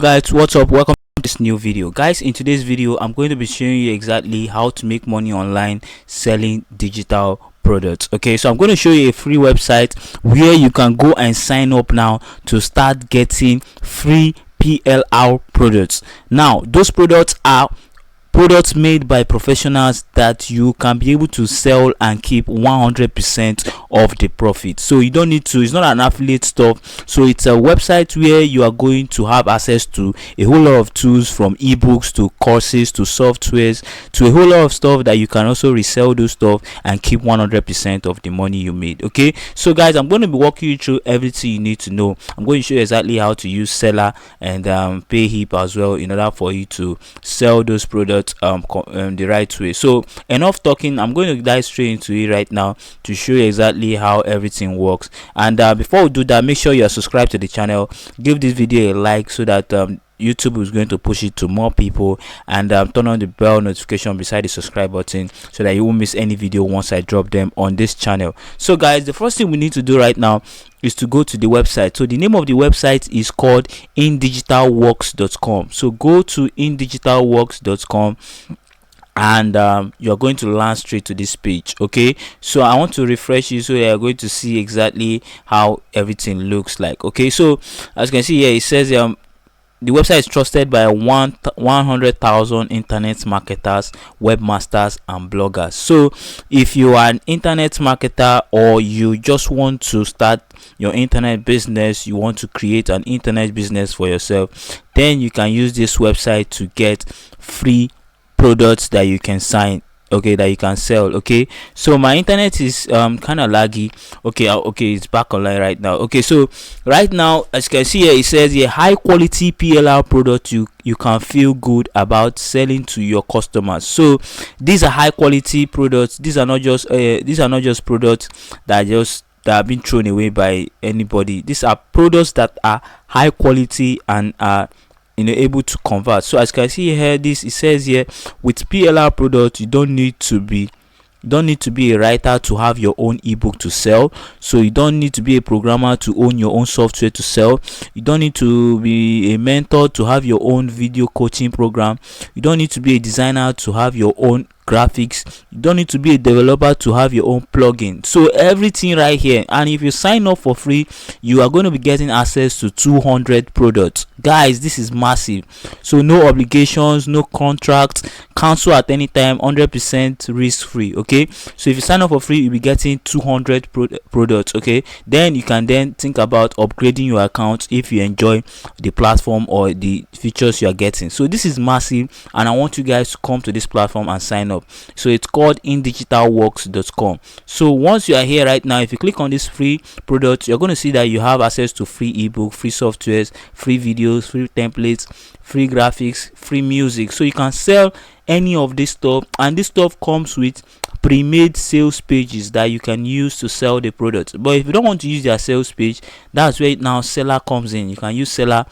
Guys, what's up? Welcome to this new video. Guys, in today's video I'm going to be showing you exactly how to make money online selling digital products. Okay, so I'm going to show you a free website where you can go and sign up now to start getting free PLR products. Now those products are products made by professionals that you can be able to sell and keep 100% of the profit. So you don't need to, it's not an affiliate stuff, so it's a website where you are going to have access to a whole lot of tools, from ebooks to courses to softwares to a whole lot of stuff that you can also resell those stuff and keep 100% of the money you made. Okay, so guys, I'm going to be walking you through everything you need to know. I'm going to show you exactly how to use Seller and Payhip as well in order for you to sell those products the right way. So enough talking, I'm going to dive straight into it right now to show you exactly how everything works. And before we do that, make sure you are subscribed to the channel, give this video a like so that YouTube is going to push it to more people, and turn on the bell notification beside the subscribe button so that you won't miss any video once I drop them on this channel. So guys, the first thing we need to do right now is to go to the website. So the name of the website is called indigitalworks.com. So go to indigitalworks.com and you're going to land straight to this page. Okay, so I want to refresh you so you're going to see exactly how everything looks like. Okay, so as you can see here, it says the website is trusted by 100,000 internet marketers, webmasters and bloggers. So if you are an internet marketer, or you just want to start your internet business, you want to create an internet business for yourself, then you can use this website to get free products that you can sign, okay, that you can sell. Okay, so my internet is kind of laggy. Okay, it's back online right now. Okay, so right now, as you can see here, it says a high quality PLR product you can feel good about selling to your customers. So these are high quality products. These are not just products that have been thrown away by anybody. These are products that are high quality and are able to convert. So as you can see here, it says here, with PLR products you don't need to be a writer to have your own ebook to sell. So you don't need to be a programmer to own your own software to sell. You don't need to be a mentor to have your own video coaching program. You don't need to be a designer to have your own graphics. You don't need to be a developer to have your own plugin. So everything right here. And if you sign up for free, you are going to be getting access to 200 products. Guys, this is massive. So no obligations, no contracts, cancel at any time, 100% risk free. Okay, so if you sign up for free, you'll be getting 200 products. Okay, then you can think about upgrading your account if you enjoy the platform or the features you are getting. So this is massive, and I want you guys to come to this platform and sign up. So it's called indigitalworks.com. So once you are here right now, if you click on this free product, you're going to see that you have access to free ebook, free softwares, free videos, free templates, free graphics, free music. So you can sell any of this stuff, and this stuff comes with pre-made sales pages that you can use to sell the product. But if you don't want to use their sales page, that's where now Seller comes in. You can use Seller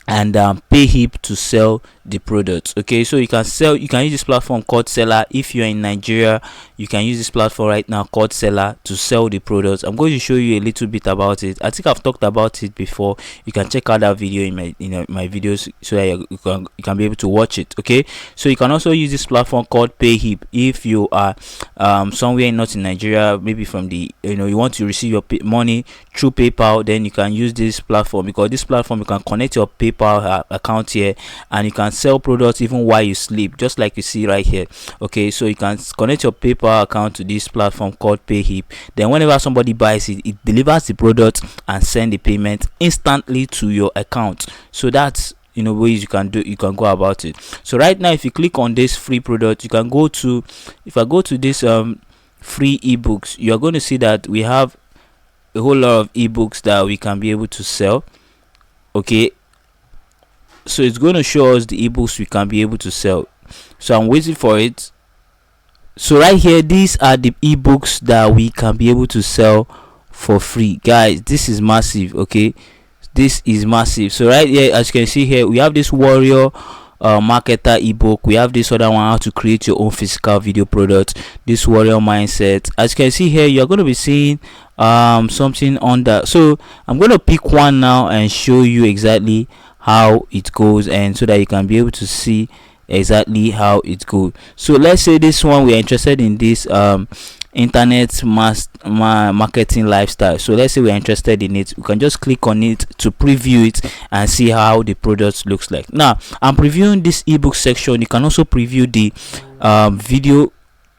and Payhip to sell the products. Okay, so you can use this platform called Seller. If you're in Nigeria, you can use this platform right now called Seller to sell the products. I'm going to show you a little bit about it. I think I've talked about it before. You can check out that video in my videos so that you can be able to watch it. Okay, so you can also use this platform called Payhip if you are somewhere not in Nigeria, maybe from the you want to receive your money through PayPal. Then you can use this platform, because this platform you can connect your PayPal account here, and you can sell products even while you sleep, just like you see right here. Okay, so you can connect your PayPal account to this platform called Payhip. Then whenever somebody buys it, it delivers the product and send the payment instantly to your account. So that's ways you can go about it. So right now, if you click on this free product, you can go to, if I go to this free ebooks, you're going to see that we have a whole lot of ebooks that we can be able to sell. Okay, so it's going to show us the ebooks we can be able to sell. So I'm waiting for it. So right here, these are the ebooks that we can be able to sell for free. Guys, this is massive. Okay, this is massive. So right here, as you can see here, we have this warrior marketer ebook. We have this other one, how to create your own physical video product, this warrior mindset. As you can see here, you're going to be seeing something on that. So I'm going to pick one now and show you exactly how it goes, and so that you can be able to see exactly how it goes. So let's say this one, we are interested in this internet marketing lifestyle. So let's say we're interested in it, we can just click on it to preview it and see how the product looks like. Now I'm previewing this ebook section. You can also preview the video,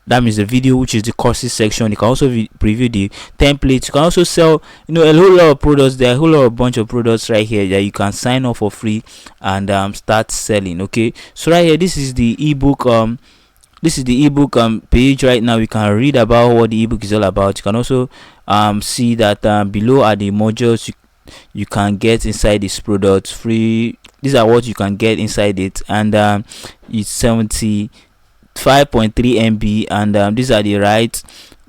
that means the video, which is the courses section. You can also preview the templates. You can also sell, a whole lot of products. There are a whole lot of bunch of products right here that you can sign up for free and start selling. Okay, so right here, this is the ebook page. Right now we can read about what the ebook is all about. You can also see that below are the modules you can get inside this product free. These are what you can get inside it, and it's 75.3 MB, and these are the rights.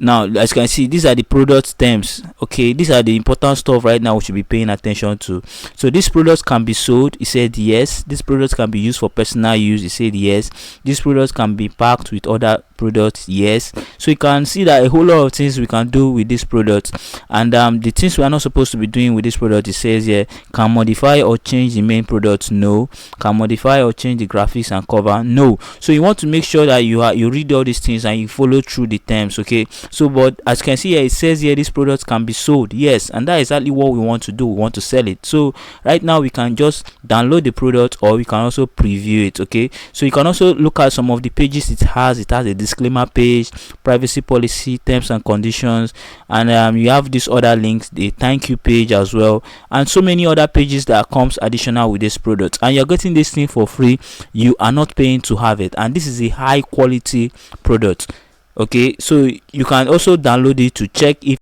Now as you can see, these are the product terms. Okay, these are the important stuff right now we should be paying attention to. So these products can be sold, it said yes. These products can be used for personal use, it said yes. These products can be packed with other products, yes. So you can see that a whole lot of things we can do with this product, and the things we are not supposed to be doing with this product, it says here, can modify or change the main product, no. Can modify or change the graphics and cover, no. So you want to make sure that you read all these things and you follow through the terms. Okay, so but as you can see here, it says here this product can be sold, yes, and that is exactly what we want to do. We want to sell it. So right now we can just download the product, or we can also preview it. Okay, so you can also look at some of the pages it has. It has a disclaimer page, privacy policy, terms and conditions, and you have this other links, the thank you page as well, and so many other pages that comes additional with this product. And you're getting this thing for free. You are not paying to have it, and this is a high quality product. Okay, so you can also download it to check if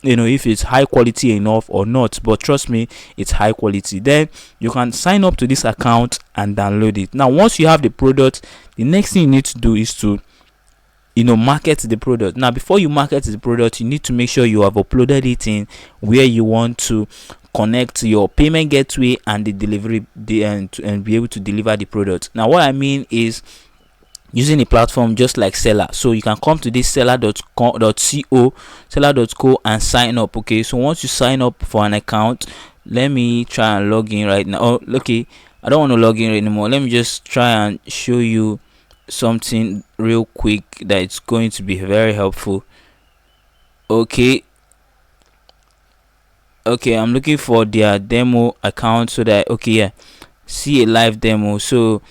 if it's high quality enough or not, but trust me, it's high quality. Then you can sign up to this account and download it. Now once you have the product, the next thing you need to do is to market the product. Now before you market the product, you need to make sure you have uploaded it in where you want to connect your payment gateway and the delivery and be able to deliver the product. Now what I mean is using a platform just like Seller. So you can come to this seller.co and sign up. Okay, so once you sign up for an account, let me try and log in right now. Oh, okay, I don't want to log in anymore. Let me just try and show you something real quick that it's going to be very helpful. Okay, I'm looking for their demo account so that see a live demo. So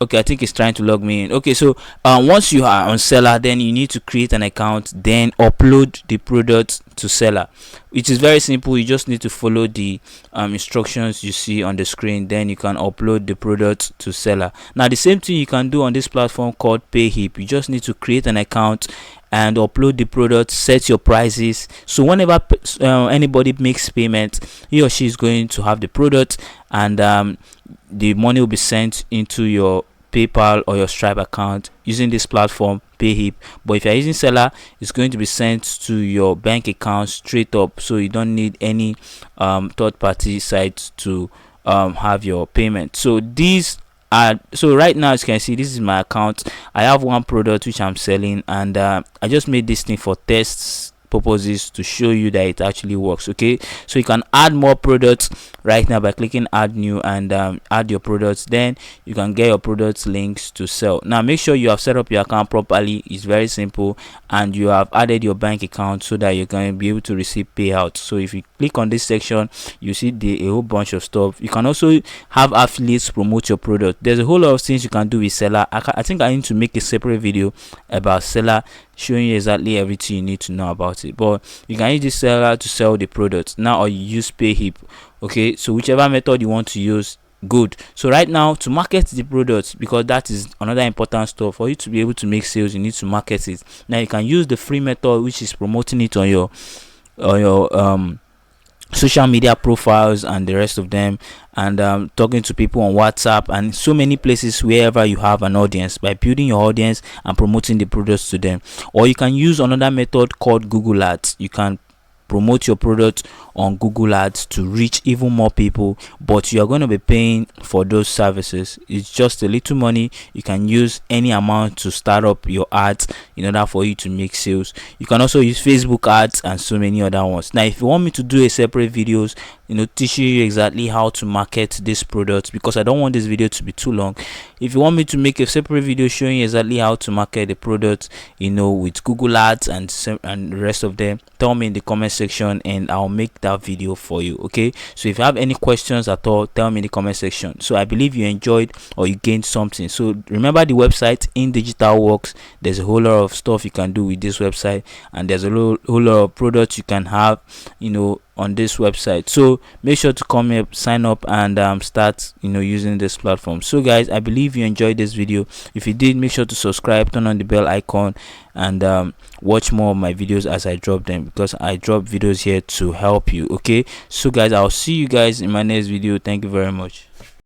okay, I think it's trying to log me in. Okay, so once you are on Seller, then you need to create an account, then upload the product to Seller, which is very simple. You just need to follow the instructions you see on the screen, then you can upload the product to Seller. Now the same thing you can do on this platform called PayHip. You just need to create an account and upload the product, set your prices. So whenever anybody makes payment, he or she is going to have the product, and the money will be sent into your PayPal or your Stripe account using this platform PayHip. But if you're using Seller, it's going to be sent to your bank account straight up, so you don't need any third-party sites to have your payment. So so right now, as you can see, this is my account. I have one product which I'm selling, and I just made this thing for tests purposes to show you that it actually works. Okay, so you can add more products right now by clicking add new and add your products. Then you can get your products links to sell. Now make sure you have set up your account properly. It's very simple, and you have added your bank account so that you're going to be able to receive payouts. So if you click on this section, you see a whole bunch of stuff. You can also have affiliates promote your product. There's a whole lot of things you can do with Seller. I think I need to make a separate video about Seller, showing you exactly everything you need to know about it. But you can use this Seller to sell the product now, or you use PayHip. Okay, so whichever method you want to use, good. So right now, to market the product, because that is another important stuff, for you to be able to make sales, you need to market it. Now you can use the free method, which is promoting it on your social media profiles and the rest of them, and talking to people on WhatsApp and so many places wherever you have an audience, by building your audience and promoting the products to them. Or you can use another method called Google Ads. You can promote your product on Google Ads to reach even more people, but you are going to be paying for those services. It's just a little money. You can use any amount to start up your ads in order for you to make sales. You can also use Facebook ads and so many other ones. Now if you want me to do a separate videos, teaching you exactly how to market this product, because I don't want this video to be too long, if you want me to make a separate video showing you exactly how to market the product with Google Ads and the rest of them, tell me in the comment section and I'll make that video for you. Okay, so if you have any questions at all, tell me in the comment section. So I believe you enjoyed or you gained something. So remember the website In Digital Works. There's a whole lot of stuff you can do with this website, and there's a whole lot of products you can have on this website. So make sure to come up, sign up, and start using this platform. So guys, I believe you enjoyed this video. If you did, make sure to subscribe, turn on the bell icon, and watch more of my videos as I drop them, because I drop videos here to help you. Okay, so guys, I'll see you guys in my next video. Thank you very much.